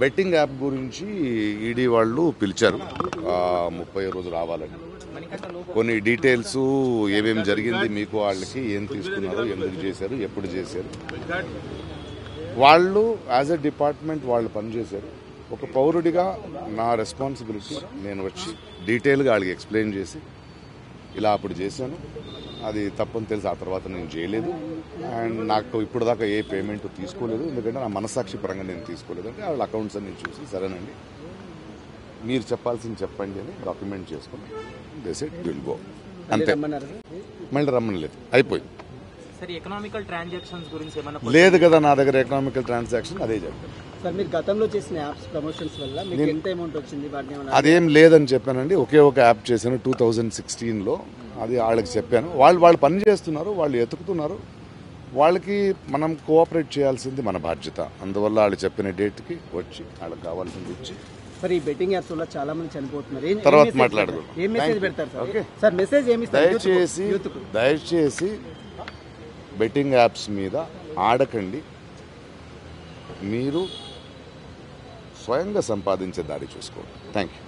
Betting app గురించి ED వాళ్ళు పిలిచారు 30 రోజు రావాలని. కొన్ని డీటెయిల్స్ ఏమేమి జరిగింది మీకు, వాళ్ళకి ఏం తీసుకున్నారు, ఎందుకు చేశారు, ఎప్పుడు చేశారు, వాళ్ళు యాజ్ ఎ డిపార్ట్మెంట్ వాళ్ళు పనిచేశారు. ఒక పౌరుడిగా నా రెస్పాన్సిబిలిటీ నేను వచ్చి డీటెయిల్గా వాళ్ళకి ఎక్స్ప్లెయిన్ చేసి ఇలా అప్పుడు చేశాను, అది తప్పని తెలిసి ఆ తర్వాత నేను చేయలేదు, అండ్ నాకు ఇప్పుడు దాకా ఏ పేమెంట్ తీసుకోలేదు, ఎందుకంటే నా మనసాక్షి పరంగా నేను తీసుకోలేదు. అంటే వాళ్ళ అకౌంట్స్ అన్ని చూసి సరేనండి మీరు చెప్పాల్సింది చెప్పండి అని డాక్యుమెంట్ చేసుకుని దే సెడ్ విల్ గో, అంతే. మళ్ళీ రమ్మనలేదు, అయిపోయింది. ఎకనామికల్ ట్రాన్సాక్షన్స్ గురించి లేదు కదా నా దగ్గర ఎకనామికల్ ట్రాన్సాక్షన్, అదే చెప్పాను. సార్ మీరు గతంలో చేసిన యాప్స్ ప్రమోషన్స్ వల్ల మీకు ఎంత అమౌంట్ వచ్చింది? అదేం లేదని చెప్పానండి. ఒకే ఒక యాప్ చేశాను 2016లో, అది వాళ్ళకి చెప్పాను. వాళ్ళు పని చేస్తున్నారు, వాళ్ళు ఎతుకుతున్నారు, వాళ్ళకి మనం కోఆపరేట్ చేయాల్సింది మన బాధ్యత. అందువల్ల వాళ్ళు చెప్పిన డేట్కి వచ్చి వాళ్ళకి కావాల్సింది ఇచ్చి. సార్ ఈ బెట్టింగ్ యాప్స్ వల్ల చాలా మంది చనిపోతున్నారు, తర్వాత మాట్లాడుకుందాం. ఏం మెసేజ్ పెడతారు సార్? ఓకే సార్, మెసేజ్ ఏమి దయచేసి బెట్టింగ్ యాప్స్ మీద ఆడకండి, మీరు స్వయంగా సంపాదించే దారి చూసుకోండి. Thank you.